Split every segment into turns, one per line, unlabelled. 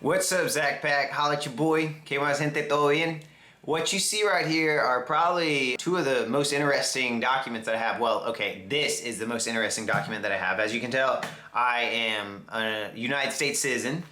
What's up, Zach Pack? Holla at your boy. Que más gente, todo bien? What you see right here are probably two of the most interesting documents that I have. Well, okay, this is the most interesting document that I have. As you can tell, I am a United States citizen,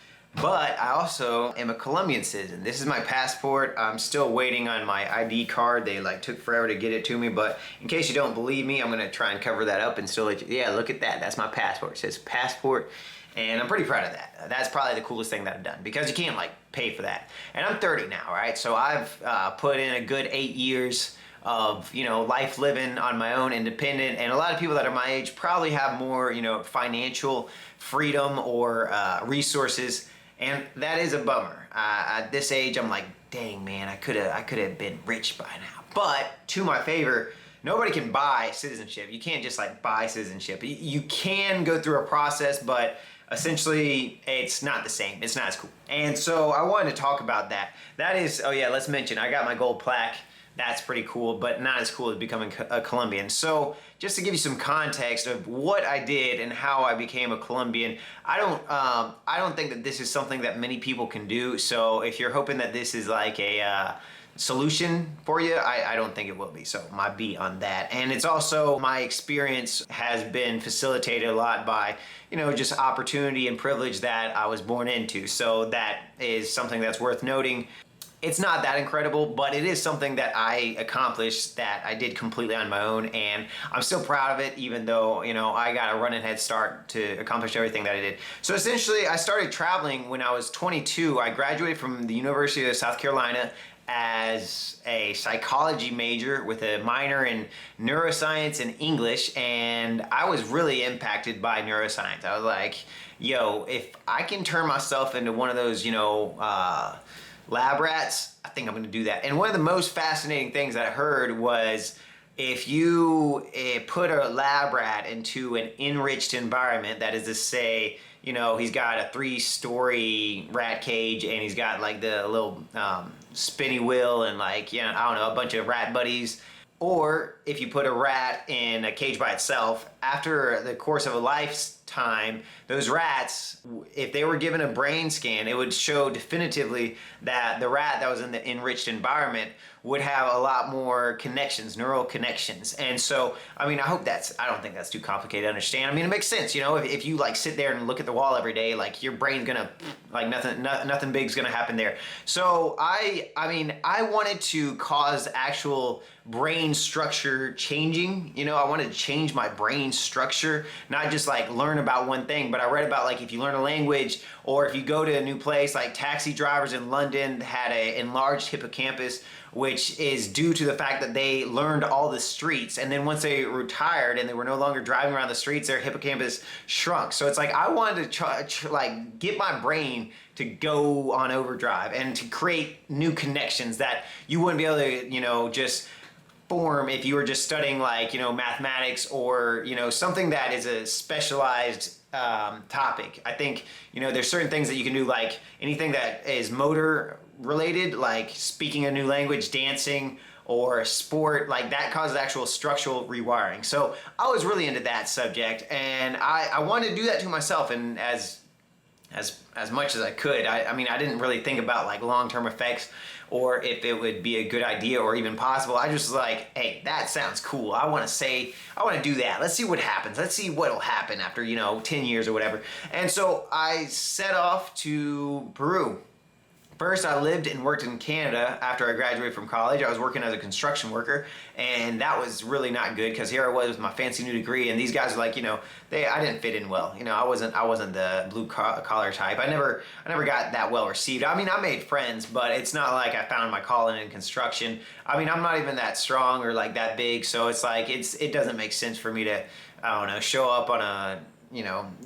but I also am a Colombian citizen. This is my passport. I'm still waiting on my ID card. They took forever to get it to me, but in case you don't believe me, I'm gonna try and cover that up and still let you, yeah, look at that. That's my passport. It says passport. And I'm pretty proud of that. That's probably the coolest thing that I've done because you can't pay for that. And I'm 30 now, right? So I've put in a good 8 years of life living on my own, independent. And a lot of people that are my age probably have more financial freedom or resources, and that is a bummer. At this age, I'm like, dang man, I could have been rich by now. But to my favor, nobody can buy citizenship. You can't just buy citizenship. You can go through a process, but essentially it's not the same. It's not as cool. And so I wanted to talk about that. That is, oh yeah, let's mention, I got my gold plaque. That's pretty cool, but not as cool as becoming a Colombian. So just to give you some context of what I did and how I became a Colombian, I don't think that this is something that many people can do. So if you're hoping that this is like a solution for you, I don't think it will be. So my beat on that. And it's also, my experience has been facilitated a lot by just opportunity and privilege that I was born into. So that is something that's worth noting. It's not that incredible, but it is something that I accomplished that I did completely on my own, and I'm still proud of it, even though I got a running head start to accomplish everything that I did. So essentially, I started traveling when I was 22. I graduated from the University of South Carolina as a psychology major with a minor in neuroscience and English, and I was really impacted by neuroscience. I was like, yo, if I can turn myself into one of those lab rats, I think I'm gonna do that. And one of the most fascinating things that I heard was, if you put a lab rat into an enriched environment, that is to say, he's got a 3-story rat cage and he's got the little spinny wheel and I don't know, a bunch of rat buddies. Or if you put a rat in a cage by itself, after the course of a lifetime, those rats, if they were given a brain scan, it would show definitively that the rat that was in the enriched environment would have a lot more connections, neural connections. And so, I don't think that's too complicated to understand. It makes sense, if you sit there and look at the wall every day, your brain's gonna, nothing big's gonna happen there. So I wanted to cause actual brain structure changing. I wanted to change my brain structure, not just learn about one thing, but I read about if you learn a language or if you go to a new place, taxi drivers in London had an enlarged hippocampus, which is due to the fact that they learned all the streets, and then once they retired and they were no longer driving around the streets, their hippocampus shrunk. So it's I wanted to get my brain to go on overdrive and to create new connections that you wouldn't be able to just form if you were just studying mathematics or something that is a specialized topic. I think there's certain things that you can do, anything that is motor related, speaking a new language, dancing, or sport, that causes actual structural rewiring. So I was really into that subject, and I wanted to do that to myself, and as much as I could. I didn't really think about long-term effects or if it would be a good idea or even possible. I just was hey, that sounds cool. I want to do that. Let's see what happens. Let's see what'll happen after 10 years or whatever. And so I set off to Peru. First, I lived and worked in Canada after I graduated from college. I was working as a construction worker, and that was really not good because here I was with my fancy new degree, and these guys were I didn't fit in well. I wasn't the blue collar type. I never got that well received. I made friends, but it's not like I found my calling in construction. I'm not even that strong or that big, so it's it doesn't make sense for me to, I don't know, show up on a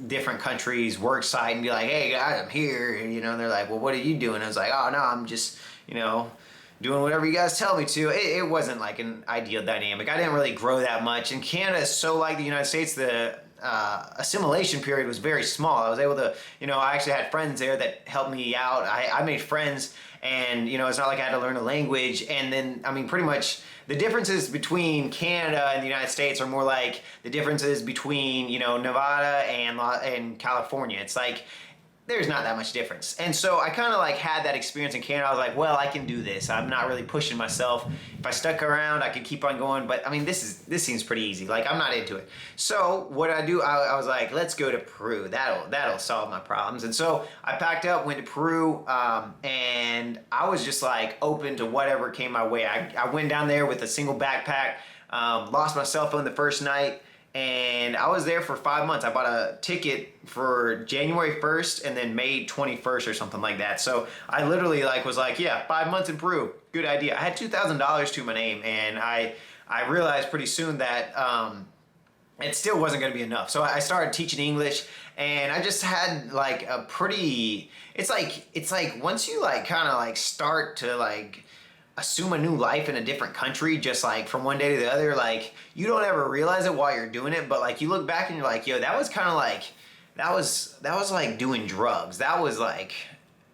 different countries' work site and be hey guys, I'm here. And they're well, what are you doing? I was oh no, I'm just, doing whatever you guys tell me to. It wasn't an ideal dynamic. I didn't really grow that much. And Canada is so like the United States, the assimilation period was very small. I was able to, I actually had friends there that helped me out. I made friends, and it's not like I had to learn a language. And then, pretty much the differences between Canada and the United States are more like the differences between, Nevada and California. It's there's not that much difference. And so I kind of like had that experience in Canada. I was like, well, I can do this. I'm not really pushing myself. If I stuck around, I could keep on going. But I mean, this seems pretty easy. Like, I'm not into it. So what I do, I was like, let's go to Peru. That'll solve my problems. And so I packed up, went to Peru, and I was just like open to whatever came my way. I went down there with a single backpack, lost my cell phone the first night. And I was there for 5 months. I bought a ticket for January 1st and then May 21st or something like that. So I literally was like, yeah, 5 months in Peru. Good idea. I had $2,000 to my name, and I realized pretty soon that it still wasn't going to be enough. So I started teaching English, and I just had like a pretty, it's like once you kind of start to assume a new life in a different country, just from one day to the other, you don't ever realize it while you're doing it, but you look back and you're like, yo, that was kind of that was like doing drugs. That was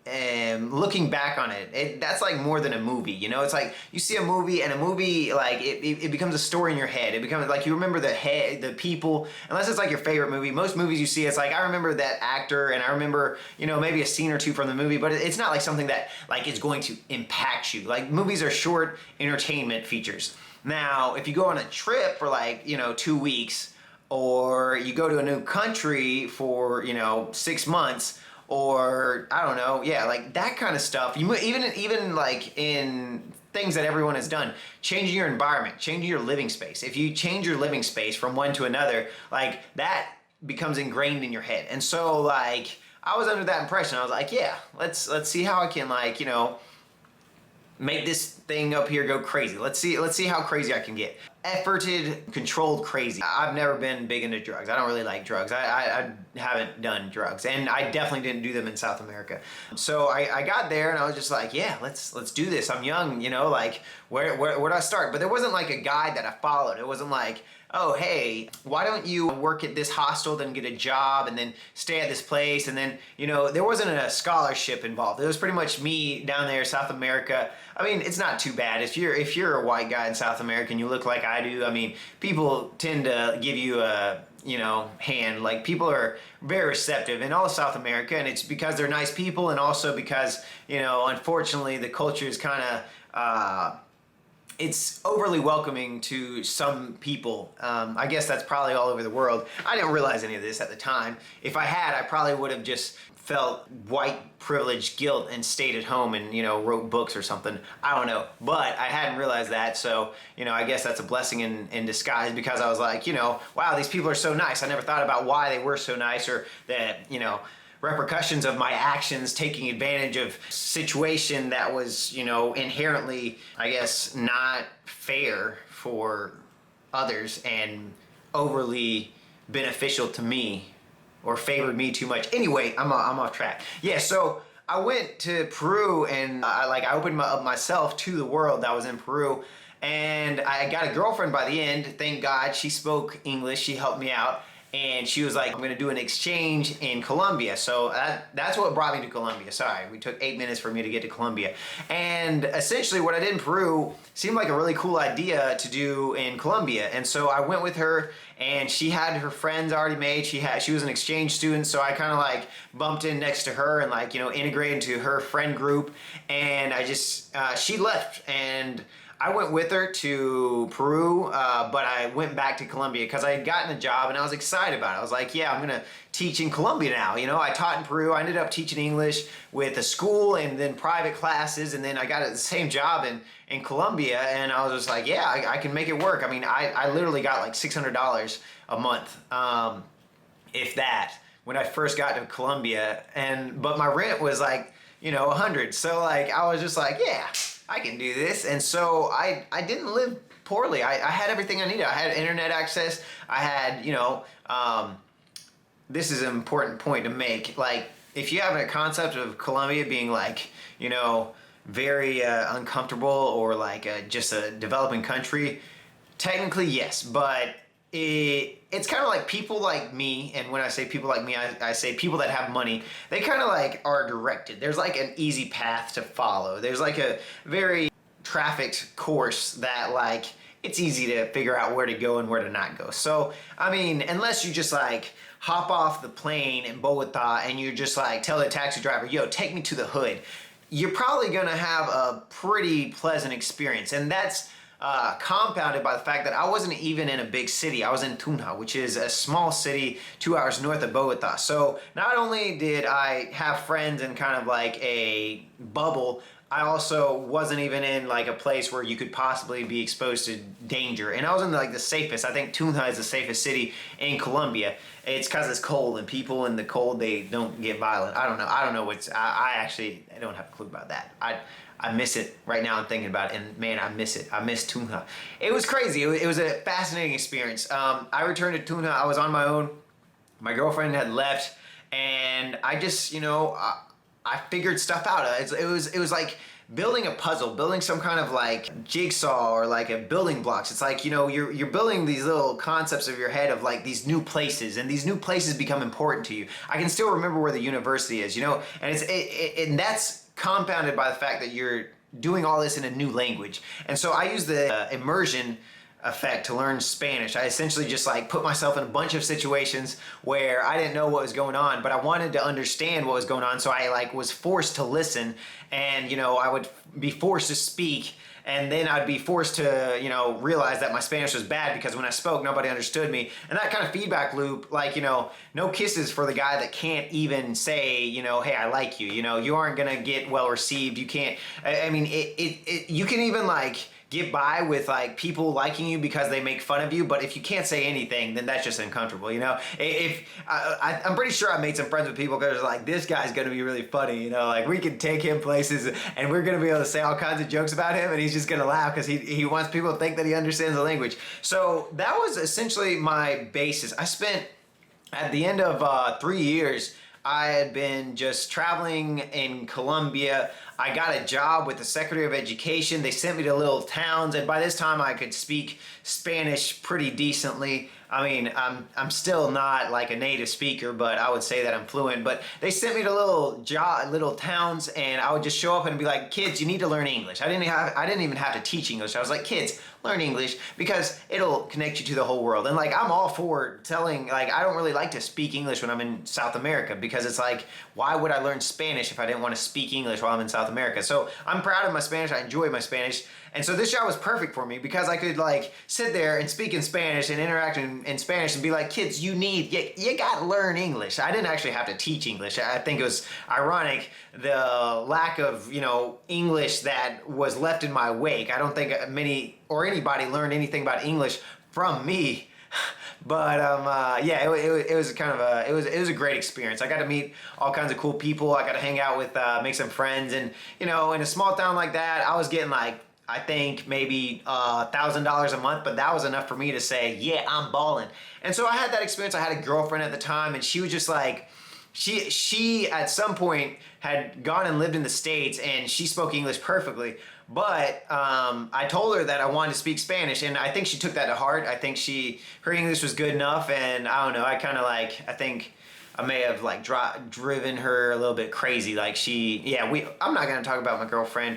looking back on it, that's more than a movie, it's like you see a movie, and a movie it becomes a story in your head. It becomes you remember the people, unless it's your favorite movie. Most movies you see, it's I remember that actor, and I remember maybe a scene or two from the movie, but it's not something that is going to impact you. Movies are short entertainment features. Now if you go on a trip for 2 weeks, or you go to a new country for 6 months, or I don't know, yeah, that kind of stuff. You even in things that everyone has done, changing your environment, changing your living space. If you change your living space from one to another, that becomes ingrained in your head. And so I was under that impression. I was like, yeah, let's see how I can make this thing up here go crazy. Let's see how crazy I can get. Efforted, controlled crazy. I've never been big into drugs. I don't really like drugs. I haven't done drugs, and I definitely didn't do them in South America. So I got there, and I was just like, yeah, let's do this. I'm young, where do I start? But there wasn't a guide that I followed. It wasn't oh, hey, why don't you work at this hostel, then get a job, and then stay at this place, and then, there wasn't a scholarship involved. It was pretty much me down there, South America. I mean, it's not too bad. If you're a white guy in South America and you look like I do, I mean, people tend to give you a, hand. People are very receptive in all of South America, and it's because they're nice people, and also because, unfortunately, the culture is kind of, it's overly welcoming to some people. I guess that's probably all over the world. I didn't realize any of this at the time. If I had, I probably would have just felt white privilege guilt and stayed at home and, wrote books or something. I don't know. But I hadn't realized that. So, I guess that's a blessing in disguise, because I was like, wow, these people are so nice. I never thought about why they were so nice, or that, repercussions of my actions, taking advantage of situation that was, inherently, I guess, not fair for others and overly beneficial to me, or favored me too much. Anyway, I'm off track. Yeah, so I went to Peru, and I opened up myself to the world that was in Peru, and I got a girlfriend by the end. Thank God. She spoke English. She helped me out. And she was like, I'm gonna do an exchange in Colombia. So that's what brought me to Colombia. Sorry, we took 8 minutes for me to get to Colombia. And essentially what I did in Peru seemed like a really cool idea to do in Colombia. And so I went with her, and she had her friends already made. She was an exchange student, so I kind of bumped in next to her and integrated into her friend group. And I just, she left, and I went with her to Peru, but I went back to Colombia because I had gotten a job, and I was excited about it. I was like, yeah, I'm going to teach in Colombia now. I taught in Peru. I ended up teaching English with a school and then private classes, and then I got the same job in Colombia, and I was just like, yeah, I can make it work. I mean, I literally got $600 a month, if that, when I first got to Colombia, but my rent was $100. So I was just like, yeah, I can do this. And so I didn't live poorly. I had everything I needed. I had internet access. I had, this is an important point to make. If you have a concept of Colombia being very uncomfortable, or just a developing country, technically yes, but it's kind of like people like me. And when I say people like me, I say people that have money. They kind of are directed. There's an easy path to follow. There's a very trafficked course that it's easy to figure out where to go and where to not go. So, I mean, unless you just hop off the plane in Bogota and you just like tell the taxi driver, yo, take me to the hood, you're probably gonna have a pretty pleasant experience. And that's compounded by the fact that I wasn't even in a big city. I was in Tunja, which is a small city 2 hours north of Bogota. So not only did I have friends in kind of like a bubble, I also wasn't even in like a place where you could possibly be exposed to danger. And I was in like the safest. I think Tunja is the safest city in Colombia. It's because it's cold and people in the cold, they don't get violent. I don't know. I don't know what's, I don't have a clue about that. I miss it right now. I'm thinking about it, and man, I miss it. I miss Tunja. It was crazy. It was a fascinating experience. I returned to Tunja. I was on my own. My girlfriend had left, and I just, I figured stuff out. It was like building a puzzle, building some kind of like jigsaw or like a building blocks. It's like, you're building these little concepts of your head of like these new places, and these new places become important to you. I can still remember where the university is, and and that's compounded by the fact that you're doing all this in a new language. And so I use the immersion effect to learn Spanish. I essentially just like put myself in a bunch of situations where I didn't know what was going on, but I wanted to understand what was going on. So I like was forced to listen, and I would be forced to speak, and then I'd be forced to realize that my Spanish was bad because when I spoke nobody understood me. And that kind of feedback loop, like no kisses for the guy that can't even say hey, I like you. You aren't gonna get well received. You can't, I mean you can even like get by with like people liking you because they make fun of you, but if you can't say anything, then that's just uncomfortable. I'm pretty sure I made some friends with people because like, this guy's gonna be really funny, like we can take him places and we're gonna be able to say all kinds of jokes about him and he's just gonna laugh because he wants people to think that he understands the language. So that was essentially my basis. I spent, at the end of 3 years, I had been just traveling in Colombia. I got a job with the Secretary of Education. They sent me to little towns, and by this time I could speak Spanish pretty decently. I mean, I'm still not like a native speaker, but I would say that I'm fluent. But they sent me to little towns, and I would just show up and be like, kids, you need to learn English. I didn't even have to teach English. I was like, kids, learn English because it'll connect you to the whole world. And like, I'm all for telling, like, I don't really like to speak English when I'm in South America because it's like, why would I learn Spanish if I didn't want to speak English while I'm in South America? So I'm proud of my Spanish. I enjoy my Spanish. And so this job was perfect for me because I could like sit there and speak in Spanish and interact in Spanish and be like, kids, you gotta learn English. I didn't actually have to teach English. I think it was ironic, the lack of, English that was left in my wake. I don't think many or anybody learned anything about English from me. But it was kind of it was a great experience. I got to meet all kinds of cool people. I got to hang out with, make some friends, and in a small town like that, I was getting like, I think maybe $1,000 a month, but that was enough for me to say, yeah, I'm balling. And so I had that experience. I had a girlfriend at the time, and she was just like, she at some point had gone and lived in the States, and she spoke English perfectly. But I told her that I wanted to speak Spanish, and I think she took that to heart. I think her English was good enough, and I don't know, I think I may have like driven her a little bit crazy. Like I'm not gonna talk about my girlfriend.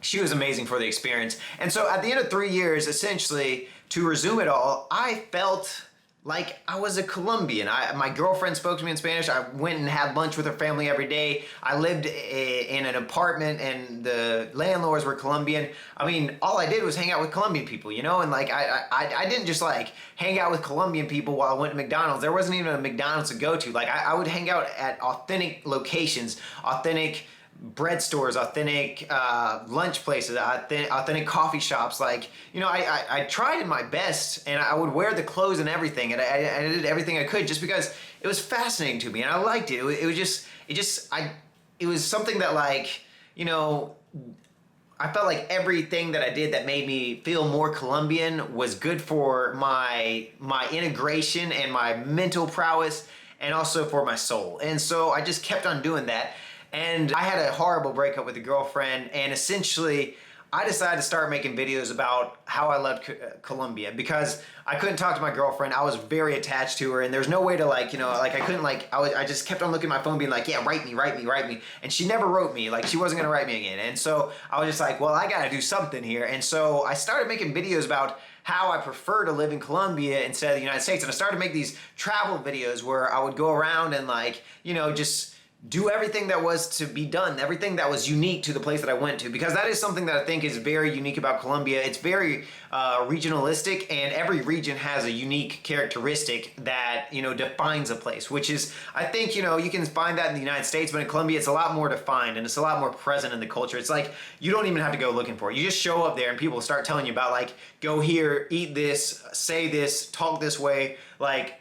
She was amazing for the experience. And so at the end of 3 years, essentially, to resume it all, I felt like I was a Colombian. My girlfriend spoke to me in Spanish. I went and had lunch with her family every day. I lived in an apartment, and the landlords were Colombian. I mean, all I did was hang out with Colombian people, and like I didn't just like hang out with Colombian people while I went to McDonald's. There wasn't even a McDonald's to go to. Like I would hang out at authentic locations, authentic bread stores, authentic lunch places, authentic coffee shops. Like, I tried my best, and I would wear the clothes and everything, and I did everything I could just because it was fascinating to me, and I liked it. It was something that like, I felt like everything that I did that made me feel more Colombian was good for my integration and my mental prowess, and also for my soul. And so I just kept on doing that. And I had a horrible breakup with a girlfriend, and essentially I decided to start making videos about how I loved Colombia because I couldn't talk to my girlfriend. I was very attached to her, and there's no way to like, I couldn't like, I just kept on looking at my phone being like, yeah, write me. And she never wrote me, like she wasn't gonna write me again. And so I was just like, well, I gotta do something here. And so I started making videos about how I prefer to live in Colombia instead of the United States. And I started to make these travel videos where I would go around and like, you know, just do everything that was to be done, everything that was unique to the place that I went to, because that is something that I think is very unique about Colombia. It's very regionalistic, and every region has a unique characteristic that, you know, defines a place, which is, I think, you know, you can find that in the United States, but in Colombia it's a lot more defined and it's a lot more present in the culture. It's like you don't even have to go looking for it. You just show up there and people start telling you about, like, go here, eat this, say this, talk this way, like,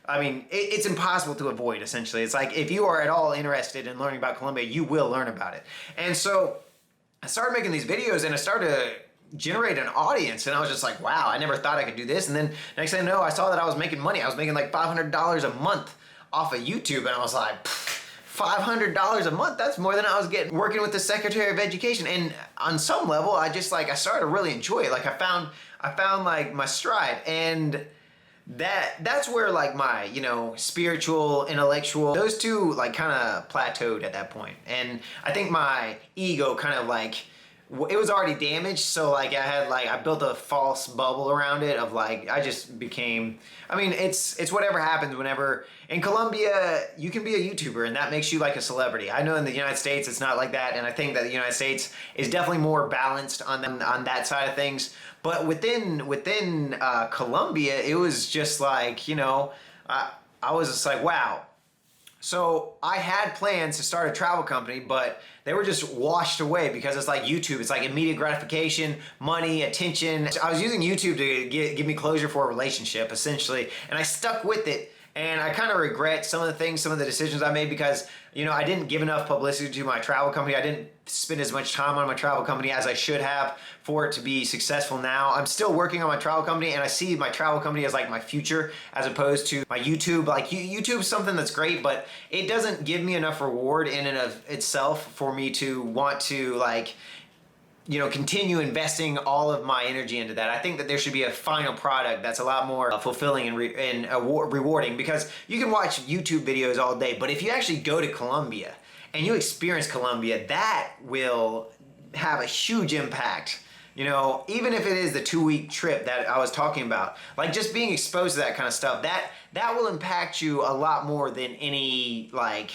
I mean, it's impossible to avoid, essentially. It's like if you are at all interested in learning about Colombia, you will learn about it. And so I started making these videos and I started to generate an audience, and I was just like, wow, I never thought I could do this. And then next thing I know, I saw that I was making money. I was making like $500 a month off of YouTube, and I was like, $500 a month, that's more than I was getting working with the Secretary of Education. And on some level, I started to really enjoy it. Like I found like my stride, and that's where like my, you know, spiritual, intellectual, those two like kind of plateaued at that point. And I think my ego kind of like, it was already damaged, so like I built a false bubble around it of like, I just became, I mean, it's whatever happens whenever. In Colombia, you can be a YouTuber and that makes you like a celebrity. I know in the United States it's not like that, and I think that the United States is definitely more balanced on that side of things. But within Colombia, it was just like, you know, I was just like, wow. So I had plans to start a travel company, but they were just washed away because it's like YouTube. It's like immediate gratification, money, attention. I was using YouTube to give me closure for a relationship, essentially, and I stuck with it. And I kind of regret some of the things, some of the decisions I made because, you know, I didn't give enough publicity to my travel company. I didn't spend as much time on my travel company as I should have for it to be successful now. I'm still working on my travel company, and I see my travel company as like my future as opposed to my YouTube. Like YouTube is something that's great, but it doesn't give me enough reward in and of itself for me to want to like, you know, continue investing all of my energy into that. I think that there should be a final product that's a lot more fulfilling and rewarding, because you can watch YouTube videos all day, but if you actually go to Colombia and you experience Colombia, that will have a huge impact. You know, even if it is the 2-week trip that I was talking about, like just being exposed to that kind of stuff, that will impact you a lot more than any like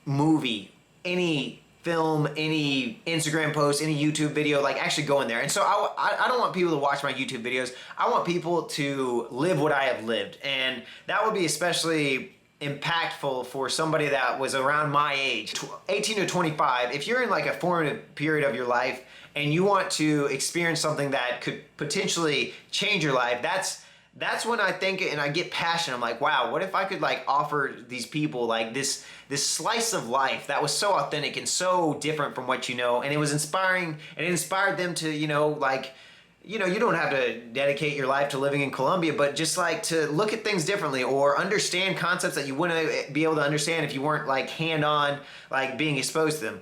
movie, any film, any Instagram post, any YouTube video, like actually go in there. And so I don't want people to watch my YouTube videos. I want people to live what I have lived. And that would be especially impactful for somebody that was around my age, 18 to 25. If you're in like a formative period of your life and you want to experience something that could potentially change your life, that's when I think and I get passionate. I'm like, wow, what if I could like offer these people like this slice of life that was so authentic and so different from what you know, and it was inspiring, and it inspired them to, you know, like, you know, you don't have to dedicate your life to living in Colombia, but just like to look at things differently or understand concepts that you wouldn't be able to understand if you weren't like hand-on, like being exposed to them.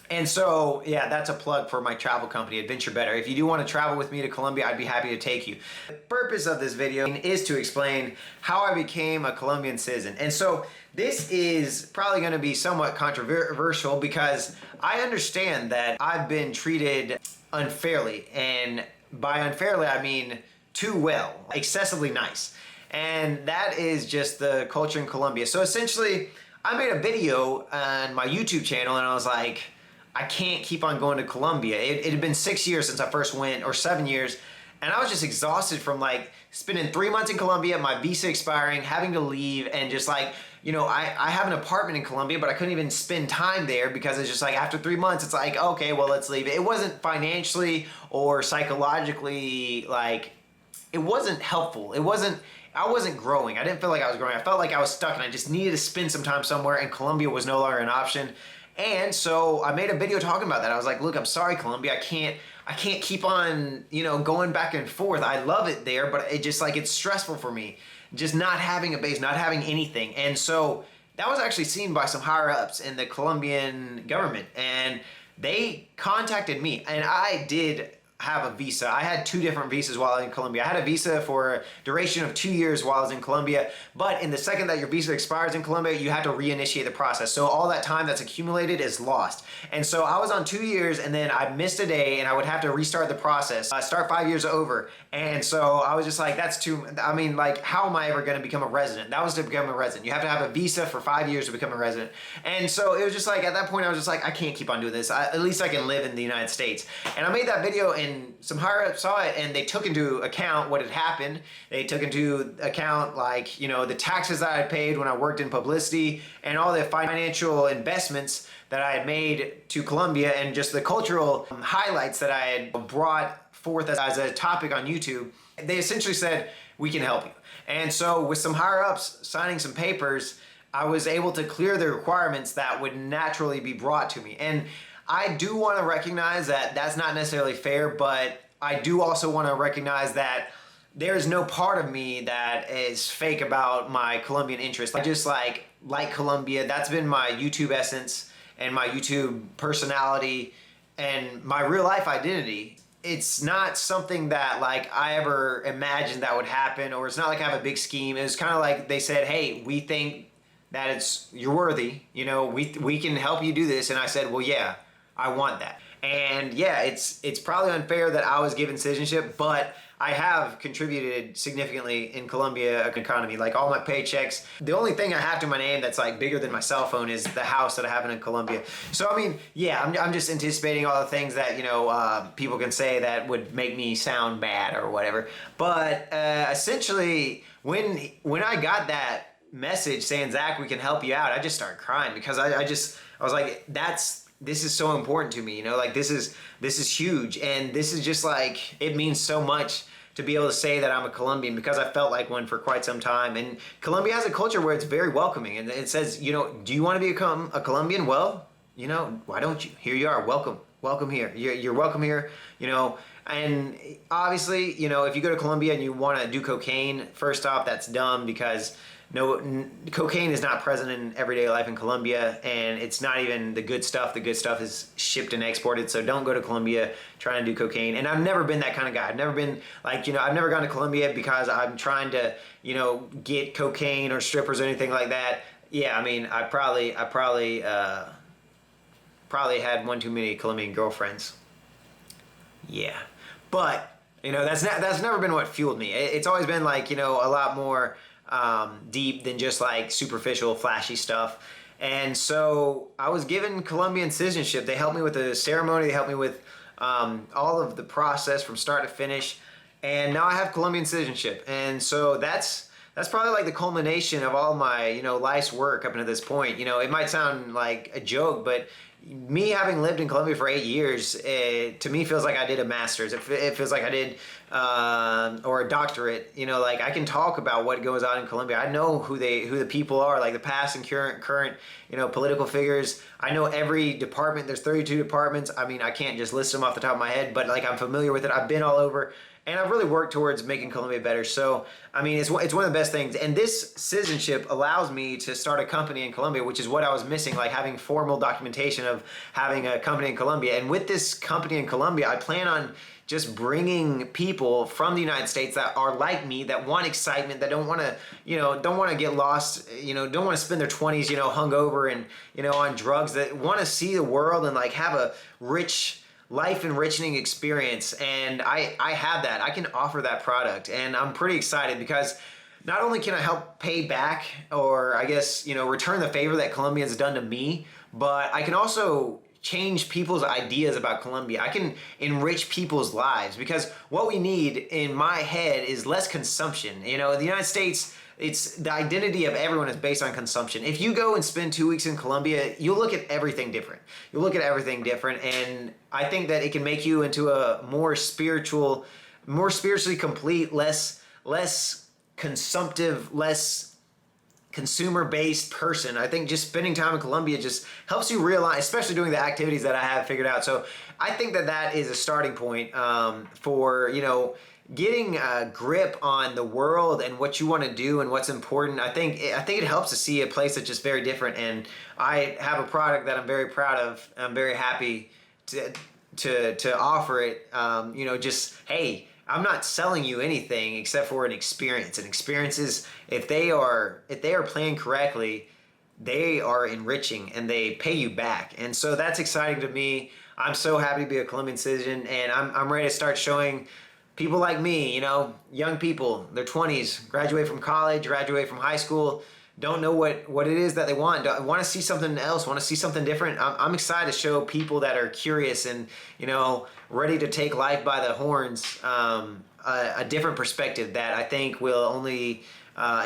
And so, yeah, that's a plug for my travel company, Adventure Better. If you do want to travel with me to Colombia, I'd be happy to take you. The purpose of this video is to explain how I became a Colombian citizen. And so this is probably going to be somewhat controversial because I understand that I've been treated unfairly. And by unfairly, I mean too well, excessively nice. And that is just the culture in Colombia. So essentially, I made a video on my YouTube channel and I was like, I can't keep on going to Colombia. It had been 6 years since I first went, or 7 years, and I was just exhausted from like spending 3 months in Colombia, my visa expiring, having to leave, and just like, you know, I have an apartment in Colombia, but I couldn't even spend time there because it's just like after 3 months, it's like, okay, well, let's leave. It wasn't financially or psychologically, like, it wasn't helpful. I wasn't growing. I didn't feel like I was growing. I felt like I was stuck and I just needed to spend some time somewhere, and Colombia was no longer an option. And so I made a video talking about that. I was like, look, I'm sorry, Colombia. I can't keep on, you know, going back and forth. I love it there, but it just like, it's stressful for me. Just not having a base, not having anything. And so that was actually seen by some higher ups in the Colombian government. And they contacted me, and I did have a visa. I had 2 different visas while in Colombia. I had a visa for a duration of 2 years while I was in Colombia, but in the second that your visa expires in Colombia, you have to reinitiate the process. So all that time that's accumulated is lost. And so I was on 2 years, and then I missed a day, and I would have to restart the process, start 5 years over. And so I was just like, that's too, I mean, like, how am I ever going to become a resident? That was to become a resident. You have to have a visa for 5 years to become a resident. And so it was just like, at that point, I was just like, I can't keep on doing this. At least I can live in the United States. And I made that video, and some higher ups saw it, and they took into account what had happened. They took into account, like, you know, the taxes that I had paid when I worked in publicity, and all the financial investments that I had made to Colombia, and just the cultural highlights that I had brought forth as a topic on YouTube. They essentially said, we can help you. And so with some higher ups signing some papers, I was able to clear the requirements that would naturally be brought to me. And I do want to recognize that that's not necessarily fair, but I do also want to recognize that there's no part of me that is fake about my Colombian interest. I just like Colombia. That's been my YouTube essence and my YouTube personality and my real life identity. It's not something that like I ever imagined that would happen, or it's not like I have a big scheme. It was kind of like they said, hey, we think that you're worthy, you know, we can help you do this. And I said, well, yeah, I want that. And yeah, it's probably unfair that I was given citizenship, but I have contributed significantly in Colombia economy. Like all my paychecks, the only thing I have to my name that's like bigger than my cell phone is the house that I have in Colombia. So I mean, yeah, I'm just anticipating all the things that, you know, people can say that would make me sound bad or whatever. But essentially, when I got that message saying, Zach, we can help you out, I just started crying, because I was like, this is so important to me, you know, like this is huge, and this is just like, it means so much to be able to say that I'm a Colombian, because I felt like one for quite some time. And Colombia has a culture where it's very welcoming, and it says, you know, do you want to become a Colombian? Well, you know, why don't you? Here you are, welcome here. You're welcome here, you know. And obviously, you know, if you go to Colombia and you want to do cocaine, first off, that's dumb, because cocaine is not present in everyday life in Colombia, and it's not even the good stuff. The good stuff is shipped and exported, so don't go to Colombia trying to do cocaine. And I've never been that kind of guy. I've never been like, you know, I've never gone to Colombia because I'm trying to, you know, get cocaine or strippers or anything like that. Yeah, I mean, I probably had one too many Colombian girlfriends. Yeah, but you know, that's never been what fueled me. It's always been like, you know, a lot more deep than just like superficial, flashy stuff. And so I was given Colombian citizenship. They helped me with the ceremony. They helped me with all of the process from start to finish. And now I have Colombian citizenship. And so that's probably like the culmination of all my, you know, life's work up until this point. You know, it might sound like a joke, but me having lived in Colombia for 8 years, to me feels like I did a master's. It feels like I did, or a doctorate. You know, like I can talk about what goes on in Colombia. I know who the people are, like the past and current, you know, political figures. I know every department. There's 32 departments. I mean, I can't just list them off the top of my head, but like I'm familiar with it. I've been all over. And I've really worked towards making Colombia better. So, I mean, it's one of the best things. And this citizenship allows me to start a company in Colombia, which is what I was missing, like having formal documentation of having a company in Colombia. And with this company in Colombia, I plan on just bringing people from the United States that are like me, that want excitement, that don't want to, you know, don't want to get lost, you know, don't want to spend their 20s, you know, hungover and, you know, on drugs, that want to see the world and like have a rich, life enriching experience. And I have that. I can offer that product, and I'm pretty excited, because not only can I help pay back, or I guess, you know, return the favor that Colombia has done to me, but I can also change people's ideas about Colombia. I can enrich people's lives, because what we need in my head is less consumption. You know, in the United States, it's the identity of everyone is based on consumption. If you go and spend 2 weeks in Colombia, you'll look at everything different. And I think that it can make you into a more spiritually complete, less consumptive, less consumer-based person. I think just spending time in Colombia just helps you realize, especially doing the activities that I have figured out. So I think that is a starting point for, you know, getting a grip on the world and what you want to do and what's important. I think it helps to see a place that's just very different. And I have a product that I'm very proud of. I'm very happy to offer it. Just, hey, I'm not selling you anything except for an experience. And experiences, if they are planned correctly, they are enriching and they pay you back. And so that's exciting to me. I'm so happy to be a Colombian citizen, and I'm ready to start showing people like me, young people, their 20s, graduate from college, graduate from high school, don't know what it is that they want, want to see something else, want to see something different. I'm excited to show people that are curious and, ready to take life by the horns, a different perspective that I think will only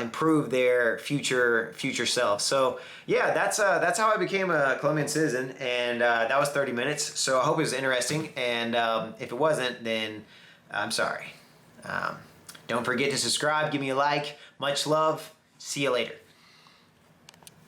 improve their future self. So yeah, that's how I became a Colombian citizen, and that was 30 minutes. So I hope it was interesting, and if it wasn't, then I'm sorry. Don't forget to subscribe, give me a like. Much love. See you later.